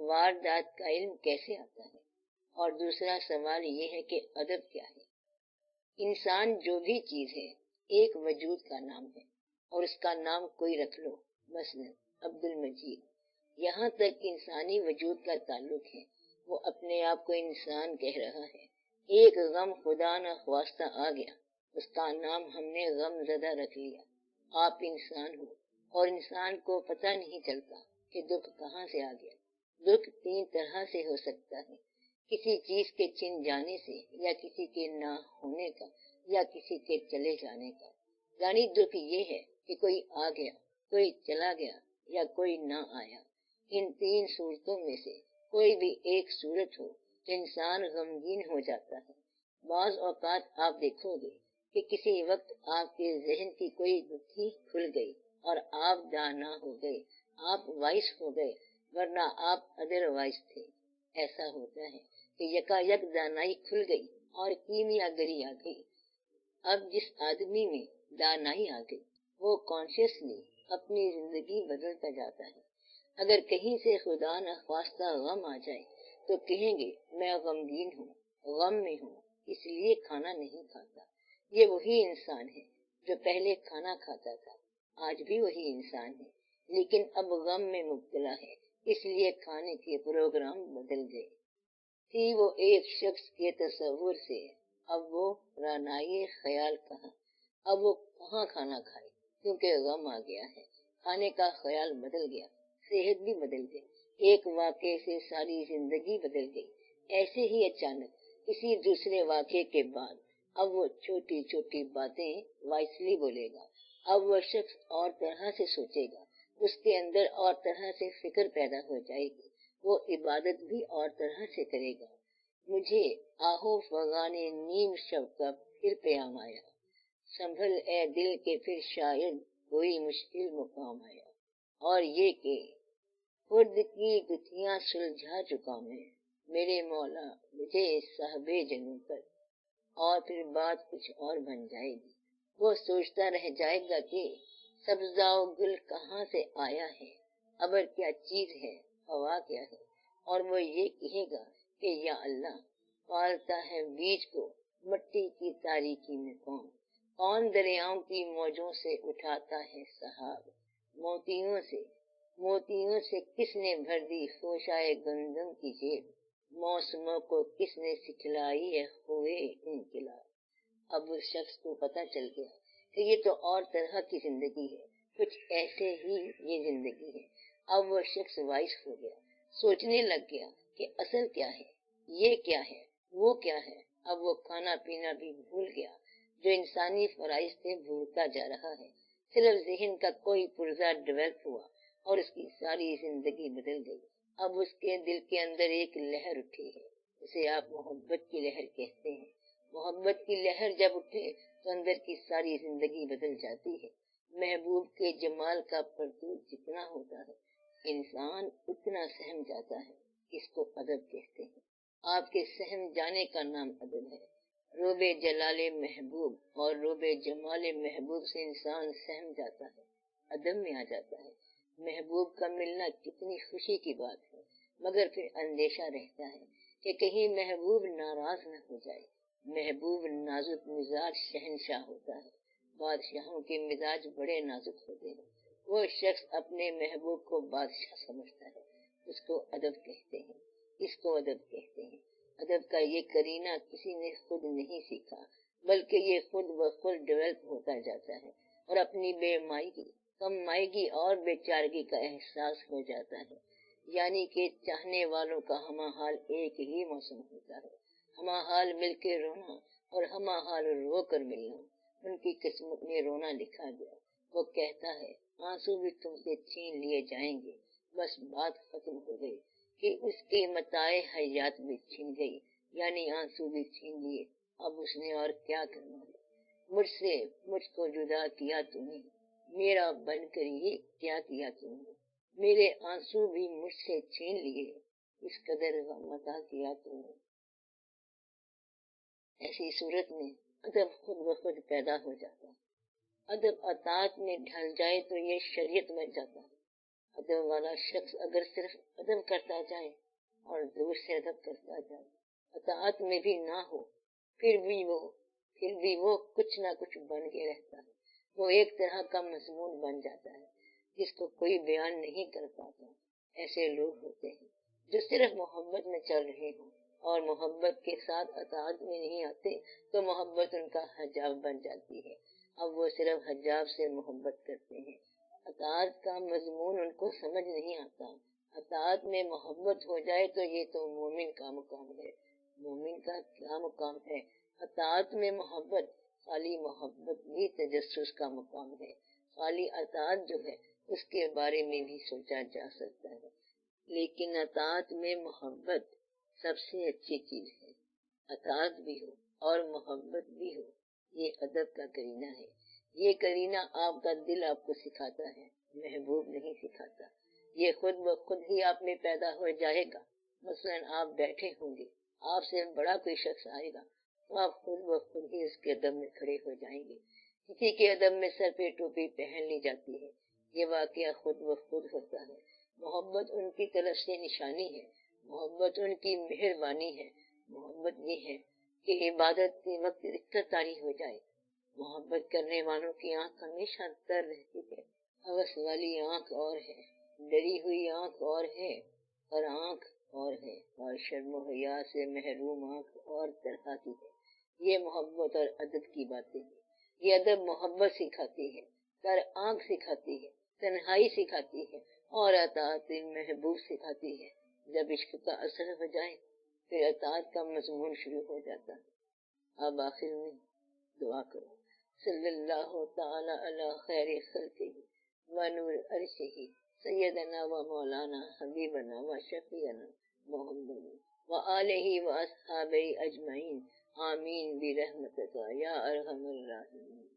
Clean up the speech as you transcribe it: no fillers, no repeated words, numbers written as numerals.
واردات کا علم کیسے آتا ہے؟ اور دوسرا سوال یہ ہے کہ ادب کیا ہے؟ انسان جو بھی چیز ہے ایک وجود کا نام ہے، اور اس کا نام کوئی رکھ لو، مثلا عبد المجید۔ یہاں تک انسانی وجود کا تعلق ہے، وہ اپنے آپ کو انسان کہہ رہا ہے۔ ایک غم خدا نہ خواستہ آ گیا، اس کا نام ہم نے غم زدہ رکھ لیا۔ آپ انسان ہو، اور انسان کو پتہ نہیں چلتا کہ دکھ کہاں سے آ گیا۔ دکھ تین طرح سے ہو سکتا ہے، کسی چیز کے چھن جانے سے، یا کسی کے نہ ہونے کا، یا کسی کے چلے جانے کا۔ یعنی دکھ یہ ہے کہ کوئی آ گیا، کوئی چلا گیا، یا کوئی نہ آیا۔ ان تین صورتوں میں سے کوئی بھی ایک صورت ہو تو انسان غمگین ہو جاتا ہے۔ بعض اوقات آپ دیکھو گے کہ کسی وقت آپ کے ذہن کی کوئی گتھی کھل گئی اور آپ دانا ہو گئے، آپ وائس ہو گئے، ورنہ آپ ادر وائس تھے۔ ایسا ہوتا ہے کہ یکا یک دانائی کھل گئی اور کیمیا گری آ گئی۔ اب جس آدمی میں دانائی آ گئی وہ کانشیسلی اپنی زندگی بدلتا جاتا ہے۔ اگر کہیں سے خدا نخواستہ غم آ جائے تو کہیں گے میں غمگین ہوں، غم میں ہوں، اس لیے کھانا نہیں کھاتا۔ یہ وہی انسان ہے جو پہلے کھانا کھاتا تھا، آج بھی وہی انسان ہے، لیکن اب غم میں مبتلا ہے، اس لیے کھانے کے پروگرام بدل گئے۔ تھی وہ ایک شخص کے تصور سے، اب وہ رانائی خیال کہاں، اب وہ کہاں کھانا کھائے، کیونکہ غم آ گیا ہے، کھانے کا خیال بدل گیا، صحت بھی بدل گئی، ایک واقعے سے ساری زندگی بدل گئی۔ ایسے ہی اچانک کسی دوسرے واقعے کے بعد اب وہ چھوٹی چھوٹی باتیں وائسلی بولے گا، اب وہ شخص اور طرح سے سوچے گا، اس کے اندر اور طرح سے فکر پیدا ہو جائے گی، وہ عبادت بھی اور طرح سے کرے گا۔ مجھے آہو فغان نیم شب کا پھر پیام آیا، سنبھل اے دل کے پھر شاید کوئی مشکل مقام آیا۔ اور یہ کہ خود کی گتھیاں سلجھا چکا میں، میرے مولا مجھے صاحب جنوں پر، اور پھر بات کچھ اور بن جائے گی۔ وہ سوچتا رہ جائے گا کہ سبزہ و گل کہاں سے آیا ہے، ابر کیا چیز ہے، ہوا کیا ہے، اور وہ یہ کہے گا کہ یا اللہ پالتا ہے بیج کو مٹی کی تاریکی میں کون، کون دریاؤں کی موجوں سے اٹھاتا ہے سحاب، موتیوں سے کس نے بھر دی خوشائے گندم کی جیب، موسموں کو کس نے سکھلائی ہے ہوئے انقلاب۔ اب اس شخص کو پتہ چل گیا کہ یہ تو اور طرح کی زندگی ہے، کچھ ایسے ہی یہ زندگی ہے۔ اب وہ شخص وائس ہو گیا، سوچنے لگ گیا کہ اصل کیا ہے، یہ کیا ہے، وہ کیا ہے۔ اب وہ کھانا پینا بھی بھول گیا، جو انسانی فرائض سے بھولتا جا رہا ہے۔ صرف ذہن کا کوئی پرزہ ڈیولپ ہوا اور اس کی ساری زندگی بدل گئی۔ اب اس کے دل کے اندر ایک لہر اٹھی ہے، اسے آپ محبت کی لہر کہتے ہیں۔ محبت کی لہر جب اٹھے تو اندر کی ساری زندگی بدل جاتی ہے۔ محبوب کے جمال کا پرتو جتنا ہوتا ہے انسان اتنا سہم جاتا ہے، اس کو ادب کہتے ہیں۔ آپ کے سہم جانے کا نام ادب ہے۔ روب جلال محبوب اور روب جمال محبوب سے انسان سہم جاتا ہے، ادب میں آ جاتا ہے۔ محبوب کا ملنا کتنی خوشی کی بات ہے، مگر پھر اندیشہ رہتا ہے کہ کہیں محبوب ناراض نہ ہو جائے۔ محبوب نازک مزاج شہنشاہ ہوتا ہے، بادشاہوں کے مزاج بڑے نازک ہوتے ہیں۔ وہ شخص اپنے محبوب کو بادشاہ سمجھتا ہے، اس کو ادب کہتے ہیں، اس کو ادب کہتے ہیں۔ ادب کا یہ کرینہ کسی نے خود نہیں سیکھا، بلکہ یہ خود بخود ڈیولپ ہوتا جاتا ہے، اور اپنی بے مائیگی، کم مائیگی اور بے چارگی کا احساس ہو جاتا ہے۔ یعنی کہ چاہنے والوں کا ہمہ حال ایک ہی موسم ہوتا ہے، ہمہ حال مل کے رونا اور ہمہ حال رو کر ملنا۔ ان کی قسمت میں رونا لکھا گیا۔ وہ کہتا ہے آنسو بھی تم سے چھین لیے جائیں گے، بس بات ختم ہو گئی کہ اس کے متاع حیات بھی چھین گئی، یعنی آنسو بھی چھین لیے، اب اس نے اور کیا کرنا ہے۔ مجھ سے مجھ کو جدا کیا تم نے، میرا بن کر یہ کیا کیا تم نے، میرے آنسو بھی مجھ سے چھین لیے، اس قدر غم عطا کیا تم نے۔ ایسی صورت میں ادب خود بخود پیدا ہو جاتا ہے۔ ادب اطاعت میں ڈھل جائے تو یہ شریعت بن جاتا ہے۔ ادب والا شخص اگر صرف ادب کرتا جائے اور دور سے ادب کرتا جائے، اطاعت میں بھی نہ ہو، پھر بھی وہ کچھ نہ کچھ بن کے رہتا ہے، وہ ایک طرح کا مضمون بن جاتا ہے جس کو کوئی بیان نہیں کر پاتا۔ ایسے لوگ ہوتے ہیں جو صرف محبت میں چل رہے ہوں اور محبت کے ساتھ اطاعت میں نہیں آتے، تو محبت ان کا حجاب بن جاتی ہے۔ اب وہ صرف حجاب سے محبت کرتے ہیں، اطاعت کا مضمون ان کو سمجھ نہیں آتا۔ اطاعت میں محبت ہو جائے تو یہ تو مومن کا مقام ہے۔ مومن کا کیا مقام ہے؟ اطاعت میں محبت، خالی محبت بھی تجسس کا مقام ہے۔ خالی اطاعت جو ہے اس کے بارے میں بھی سوچا جا سکتا ہے، لیکن اطاعت میں محبت سب سے اچھی چیز ہے۔ اطاعت بھی ہو اور محبت بھی ہو، یہ ادب کا کرینہ ہے۔ یہ کرینہ آپ کا دل آپ کو سکھاتا ہے، محبوب نہیں سکھاتا۔ یہ خود بخود ہی آپ میں پیدا ہو جائے گا۔ مثلاً آپ بیٹھے ہوں گے، آپ سے بڑا کوئی شخص آئے گا تو آپ خود بخود ہی اس کے ادب میں کھڑے ہو جائیں گے۔ کسی کے ادب میں سر پہ ٹوپی پہن لی جاتی ہے، یہ واقعہ خود بخود ہوتا ہے۔ محبت ان کی طرف سے نشانی ہے، محبت ان کی مہربانی ہے۔ محبت یہ ہے کہ عبادت کے وقت دقت طاری ہو جائے۔ محبت کرنے والوں کی آنکھ ہمیشہ تر رہتی ہے۔ ہوس والی آنکھ اور ہے، ڈری ہوئی آنکھ اور ہے، اور آنکھ اور ہے، اور شرم و حیا سے محروم آنکھ اور طرح کی ہے۔ یہ محبت اور ادب کی باتیں ہیں۔ یہ ادب محبت سکھاتی ہے، تر آنکھ سکھاتی ہے، تنہائی سکھاتی ہے، اور اطاعت محبوب سکھاتی ہے۔ جب عشق کا اثر ہو جائے پھر اطاعت کا مضمون شروع ہو جاتا ہے۔ اب آخر میں دعا کرو، صلی اللہ تعالی علی خیر خلقہ و نور عرشہ سیدنا و مولانا حبیبنا و شفیعنا محمد و آلہ و اصحابہ اجمعین، آمین برحمتک یا ارحم الراحمین۔